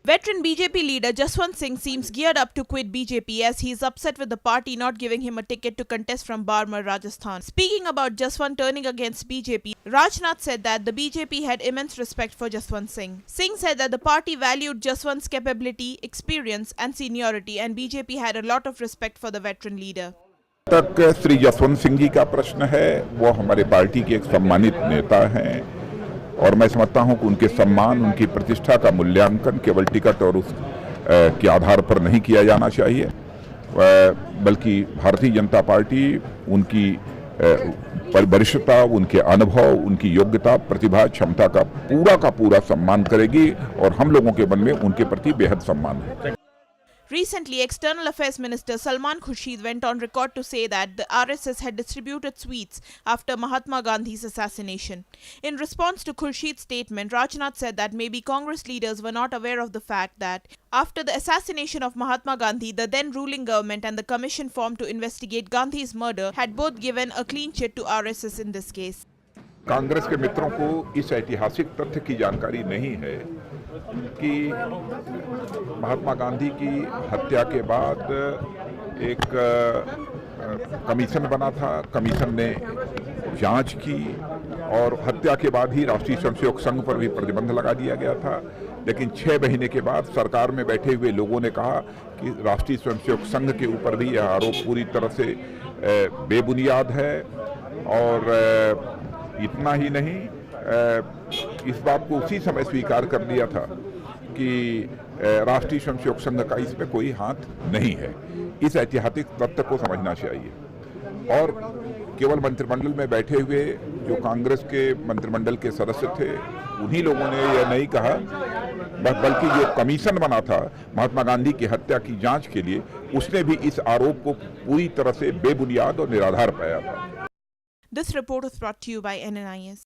Veteran BJP leader Jaswant Singh seems geared up to quit BJP as he is upset with the party not giving him a ticket to contest from Barmer, Rajasthan. Speaking about Jaswant turning against BJP, Rajnath said that the BJP had immense respect for Jaswant Singh. Singh said that the party valued Jaswant's capability, experience and seniority and BJP had a lot of respect for the veteran leader. तक श्री जसवंत सिंह जी का प्रश्न है, वो हमारे party के एक सम्मानित नेता हैं और मैं समझता हूं कि उनके सम्मान, उनकी प्रतिष्ठा का मूल्यांकन केवल टिकट और उस के आधार पर नहीं किया जाना चाहिए, बल्कि भारतीय जनता पार्टी उनकी वरिष्ठता, उनके अनुभव, उनकी योग्यता, प्रतिभा, क्षमता का पूरा सम्मान करेगी और हम लोगों के मन में उनके प्रति बेहद सम्मान है। Recently, External Affairs Minister Salman Khurshid went on record to say that the RSS had distributed sweets after Mahatma Gandhi's assassination. In response to Khurshid's statement, Rajnath said that maybe Congress leaders were not aware of the fact that after the assassination of Mahatma Gandhi, the then ruling government and the commission formed to investigate Gandhi's murder had both given a clean chit to RSS in this case. Congress के मित्रों को इस ऐतिहासिक तथ्य की जानकारी नहीं है कि महात्मा गांधी की हत्या के बाद एक कमीशन बना था। कमीशन ने जांच की और हत्या के बाद ही राष्ट्रीय स्वयंसेवक संघ पर भी प्रतिबंध लगा दिया गया था, लेकिन 6 महीने के बाद सरकार में बैठे हुए लोगों ने कहा कि राष्ट्रीय स्वयंसेवक संघ के ऊपर भी यह आरोप पूरी तरह से बेबुनियाद है। और इतना ही नहीं, इस बात को उसी समय स्वीकार कर लिया था कि राष्ट्रीय स्वयंसेवक संघ का इसमें कोई हाथ नहीं है। इस ऐतिहासिक तथ्य को समझना चाहिए और केवल मंत्रिमंडल में बैठे हुए जो कांग्रेस के मंत्रिमंडल के सदस्य थे उन्हीं लोगों ने यह नहीं कहा, बल्कि जो कमीशन बना था महात्मा गांधी की हत्या की जांच के लिए, उसने भी इस आरोप को पूरी तरह से बेबुनियाद और निराधार पाया था। This report was brought to you by NNIS.